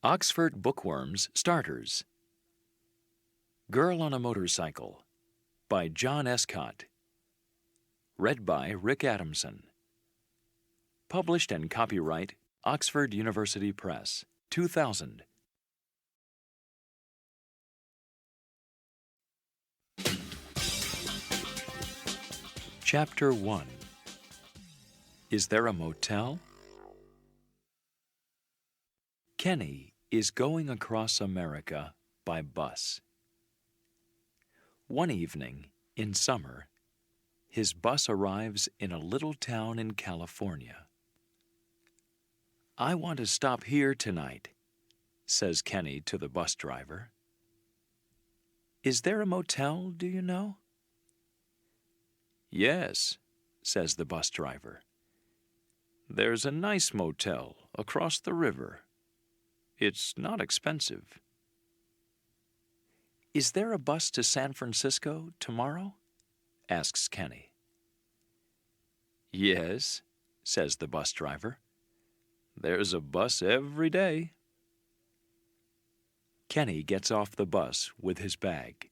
Oxford Bookworms Starters. Girl on a Motorcycle by John Escott. Read by Rick Adamson. Published and copyright Oxford University Press, 2000. Chapter 1. Is there a motel? Kenny is going across America by bus. One evening, in summer, his bus arrives in a little town in California. "I want to stop here tonight," says Kenny to the bus driver. "Is there a motel, do you know?" "Yes," says the bus driver. "There's a nice motel across the river. It's not expensive." "Is there a bus to San Francisco tomorrow?" asks Kenny. "Yes," says the bus driver. "There's a bus every day." Kenny gets off the bus with his bag.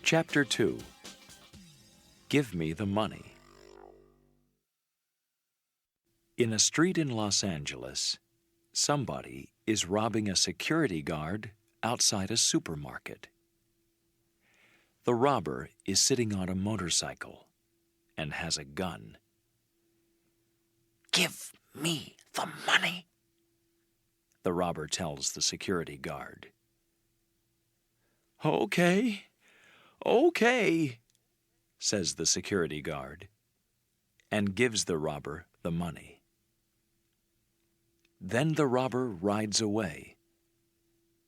Chapter 2. Give Me the Money. In a street in Los Angeles, somebody is robbing a security guard outside a supermarket. The robber is sitting on a motorcycle and has a gun. "Give me the money," the robber tells the security guard. Okay, says the security guard, and gives the robber the money. Then the robber rides away,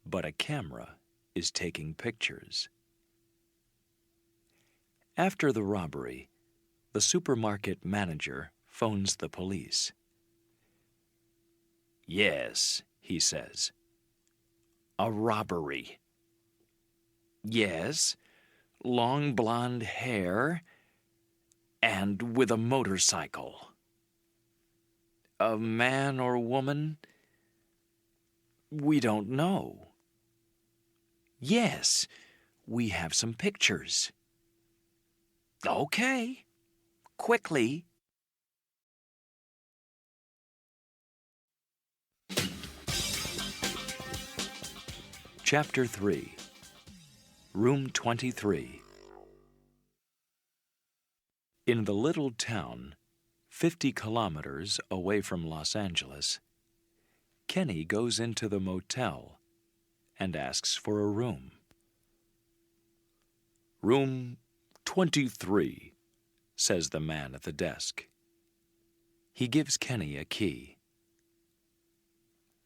but a camera is taking pictures. After the robbery, the supermarket manager phones the police. "Yes," he says. "A robbery." "Yes, long blonde hair, and with a motorcycle." "A man or woman?" "We don't know." "Yes, we have some pictures." "Okay, quickly." Chapter 3. Room 23. In the little town, 50 kilometers away from Los Angeles, Kenny goes into the motel and asks for a room. "Room 23, says the man at the desk. He gives Kenny a key.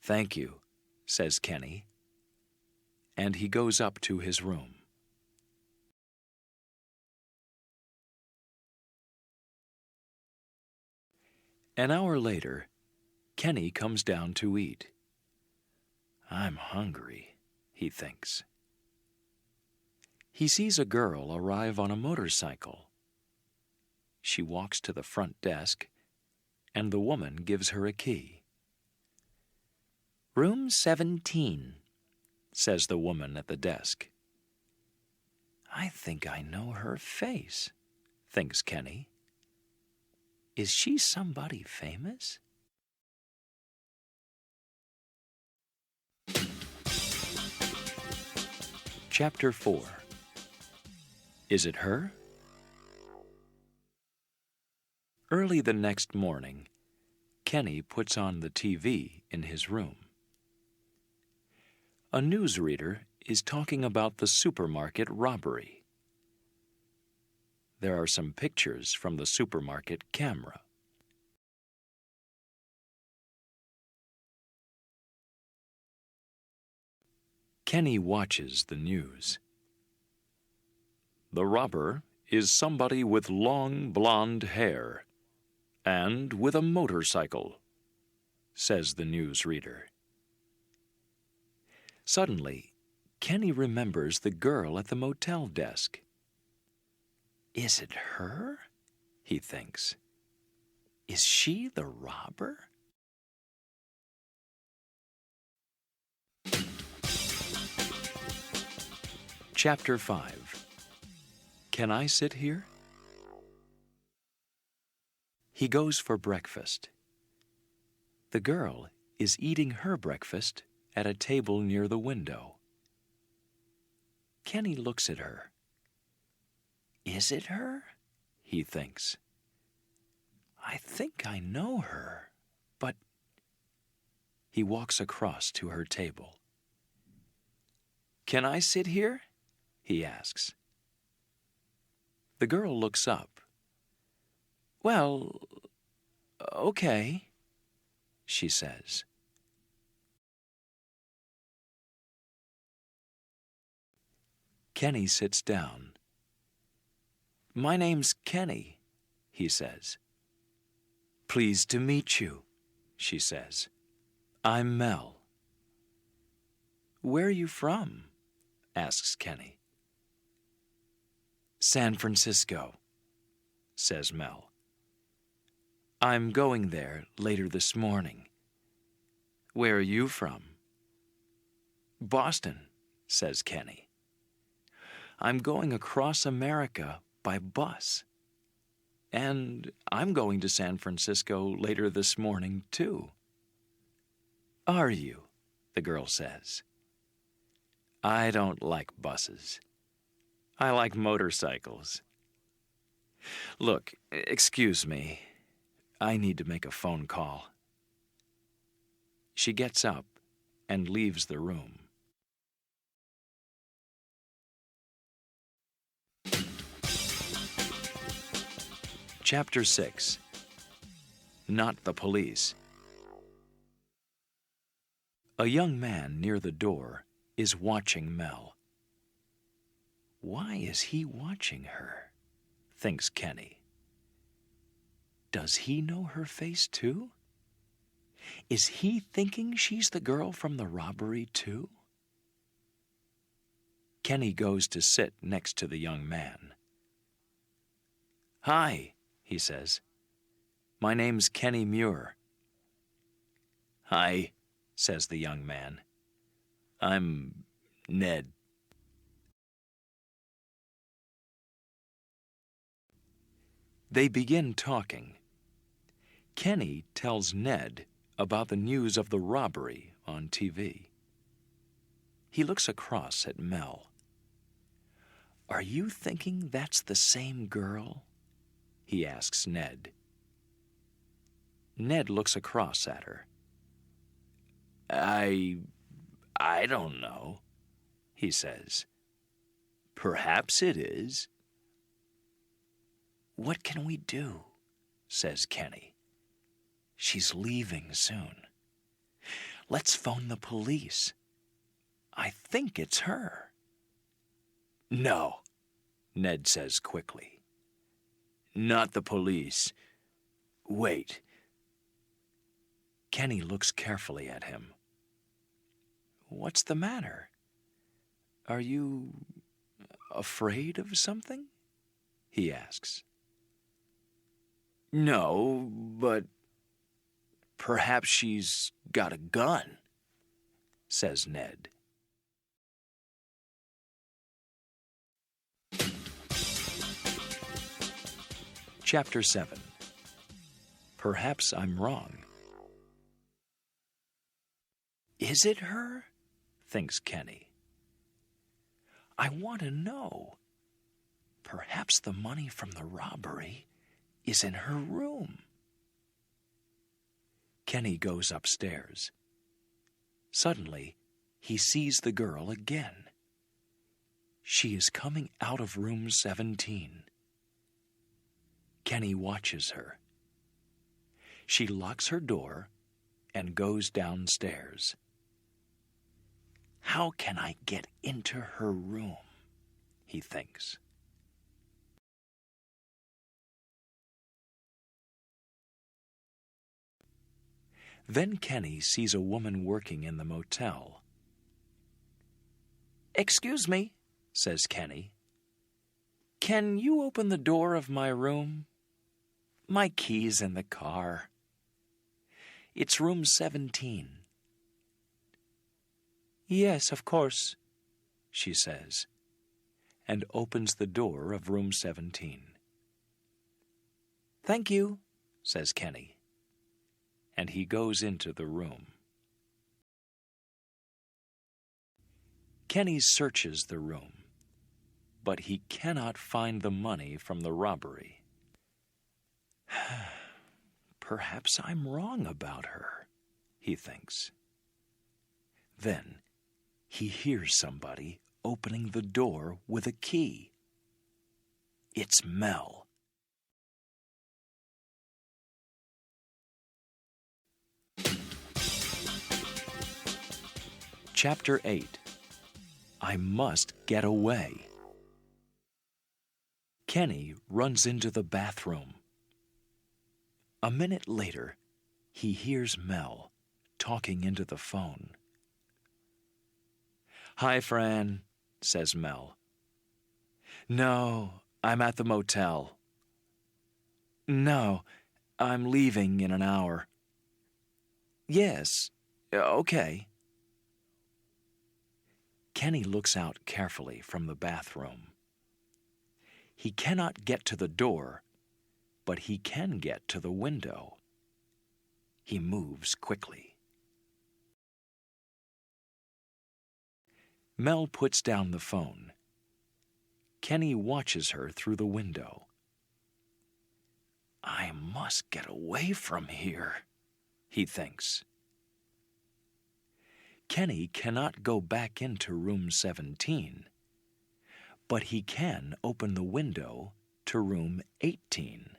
"Thank you," says Kenny, and he goes up to his room. An hour later, Kenny comes down to eat. "I'm hungry," he thinks. He sees a girl arrive on a motorcycle. She walks to the front desk, and the woman gives her a key. "Room 17, says the woman at the desk. "I think I know her face," thinks Kenny. "Is she somebody famous?" Chapter 4. Is it her? Early the next morning, Kenny puts on the TV in his room. A newsreader is talking about the supermarket robbery. There are some pictures from the supermarket camera. Kenny watches the news. "The robber is somebody with long blonde hair and with a motorcycle," says the newsreader. Suddenly, Kenny remembers the girl at the motel desk. Is it her? He thinks. Is she the robber? Chapter 5. Can I sit here? He goes for breakfast. The girl is eating her breakfast at a table near the window. Kenny looks at her. Is it her? He thinks. I think I know her, but... He walks across to her table. Can I sit here? He asks. The girl looks up. Well, okay, she says. Kenny sits down. My name's Kenny, he says. Pleased to meet you, she says. I'm Mel. Where are you from? Asks Kenny. San Francisco, says Mel. I'm going there later this morning. Where are you from? Boston, says Kenny. I'm going across America by bus. And I'm going to San Francisco later this morning, too. Are you? The girl says. I don't like buses. I like motorcycles. Look, excuse me. I need to make a phone call. She gets up and leaves the room. Chapter 6. Not the police. A young man near the door is watching Mel. Why is he watching her? Thinks Kenny. Does he know her face too? Is he thinking she's the girl from the robbery too? Kenny goes to sit next to the young man. Hi, he says. My name's Kenny Muir. Hi, says the young man. I'm Ned. They begin talking. Kenny tells Ned about the news of the robbery on TV. He looks across at Mel. Are you thinking that's the same girl? He asks Ned. Ned looks across at her. I don't know, he says. Perhaps it is. What can we do? Says Kenny. She's leaving soon. Let's phone the police. I think it's her. No, Ned says quickly. Not the police. Wait. Kenny looks carefully at him. What's the matter? Are you afraid of something? He asks. No, but perhaps she's got a gun, says Ned. Chapter 7. Perhaps I'm wrong. Is it her? Thinks Kenny. I want to know. Perhaps the money from the robbery is in her room. Kenny goes upstairs. Suddenly, he sees the girl again. She is coming out of room 17. Kenny watches her. She locks her door and goes downstairs. How can I get into her room? He thinks. Then Kenny sees a woman working in the motel. Excuse me, says Kenny. Can you open the door of my room? My key's in the car. It's room 17. Yes, of course, she says, and opens the door of room 17. Thank you, says Kenny, and he goes into the room. Kenny searches the room, but he cannot find the money from the robbery. Perhaps I'm wrong about her, he thinks. Then he hears somebody opening the door with a key. It's Mel. Chapter 8. I must get away. Kenny runs into the bathroom. A minute later, he hears Mel talking into the phone. Hi, Fran, says Mel. No, I'm at the motel. No, I'm leaving in an hour. Yes, okay. Kenny looks out carefully from the bathroom. He cannot get to the door, but he can get to the window. He moves quickly. Mel puts down the phone. Kenny watches her through the window. I must get away from here, he thinks. Kenny cannot go back into room 17, but he can open the window to room 18.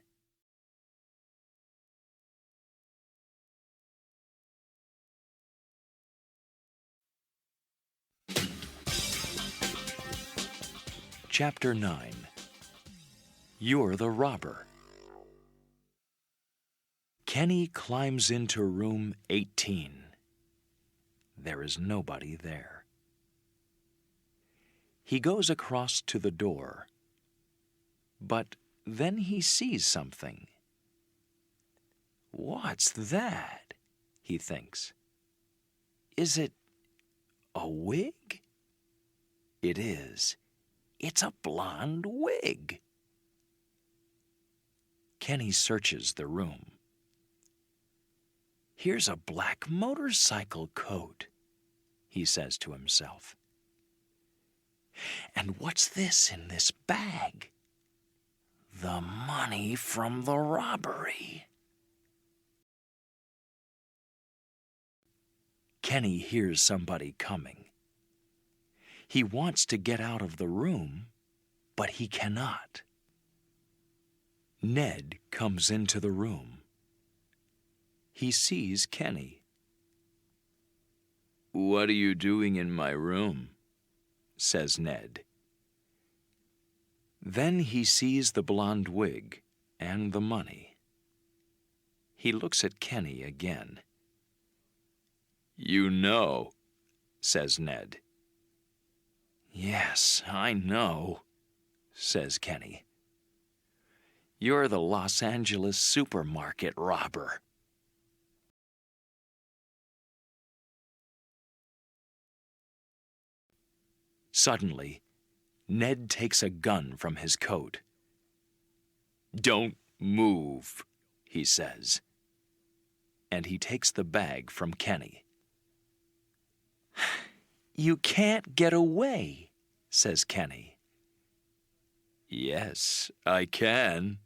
Chapter 9. You're the Robber. Kenny climbs into room 18. There is nobody there. He goes across to the door, but then he sees something. What's that? He thinks. Is it a wig? It is. It's a blonde wig. Kenny searches the room. Here's a black motorcycle coat, he says to himself. And what's this in this bag? The money from the robbery. Kenny hears somebody coming. He wants to get out of the room, but he cannot. Ned comes into the room. He sees Kenny. What are you doing in my room? Says Ned. Then he sees the blonde wig and the money. He looks at Kenny again. You know, says Ned. Yes, I know, says Kenny. You're the Los Angeles supermarket robber. Suddenly, Ned takes a gun from his coat. Don't move, he says. And he takes the bag from Kenny. You can't get away, says Kenny. Yes, I can,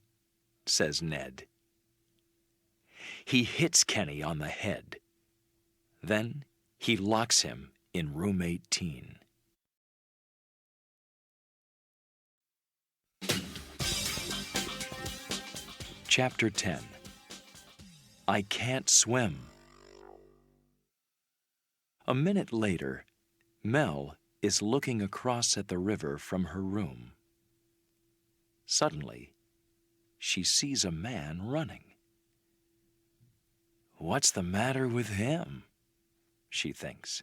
says Ned. He hits Kenny on the head. Then he locks him in room 18. Chapter 10. I Can't Swim. A minute later, Mel is looking across at the river from her room. Suddenly, she sees a man running. What's the matter with him? She thinks.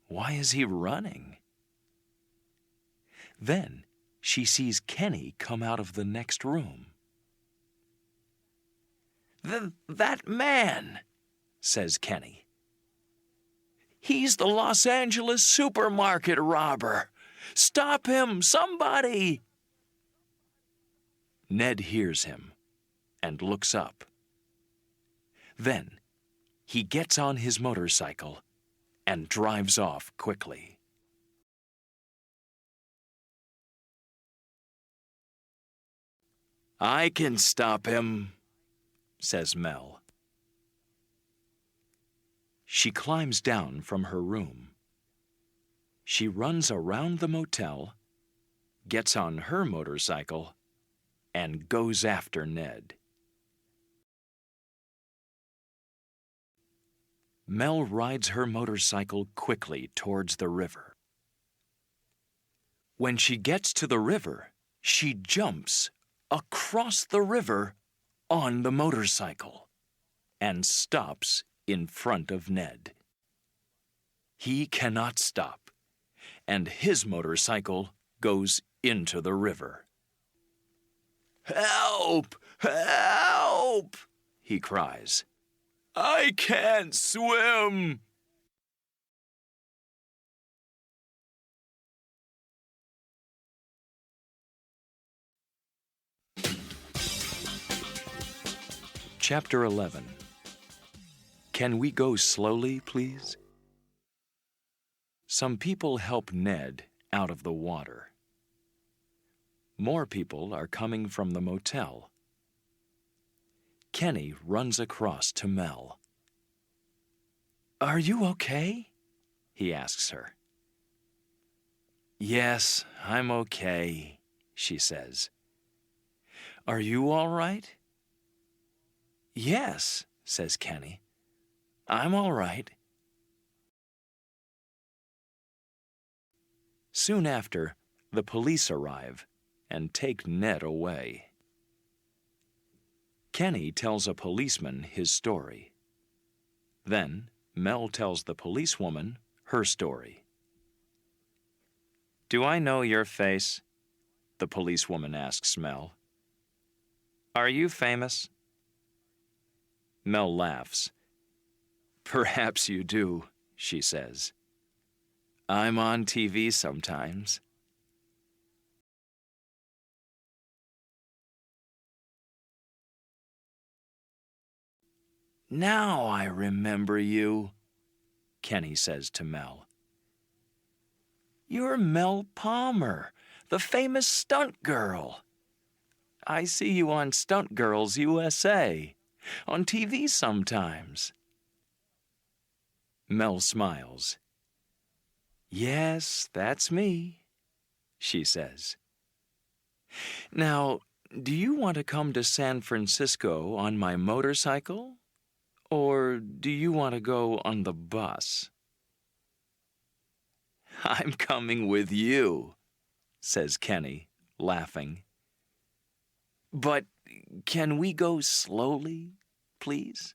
Why is he running? Then she sees Kenny come out of the next room. That man, says Kenny. He's the Los Angeles supermarket robber. Stop him, somebody! Ned hears him and looks up. Then he gets on his motorcycle and drives off quickly. I can stop him, says Mel. She climbs down from her room. She runs around the motel, gets on her motorcycle, and goes after Ned. Mel rides her motorcycle quickly towards the river. When she gets to the river, she jumps across the river on the motorcycle and stops in front of Ned. He cannot stop, and his motorcycle goes into the river. Help! Help! He cries. I can't swim! Chapter 11. Can we go slowly, please? Some people help Ned out of the water. More people are coming from the motel. Kenny runs across to Mel. Are you okay? He asks her. Yes, I'm okay, she says. Are you all right? Yes, says Kenny. I'm all right. Soon after, the police arrive and take Ned away. Kenny tells a policeman his story. Then, Mel tells the policewoman her story. Do I know your face? The policewoman asks Mel. Are you famous? Mel laughs. Perhaps you do, she says. I'm on TV sometimes. Now I remember you, Kenny says to Mel. You're Mel Palmer, the famous stunt girl. I see you on Stunt Girls USA, on TV sometimes. Mel smiles. Yes, that's me, she says. Now, do you want to come to San Francisco on my motorcycle? Or do you want to go on the bus? I'm coming with you, says Kenny, laughing. But can we go slowly, please?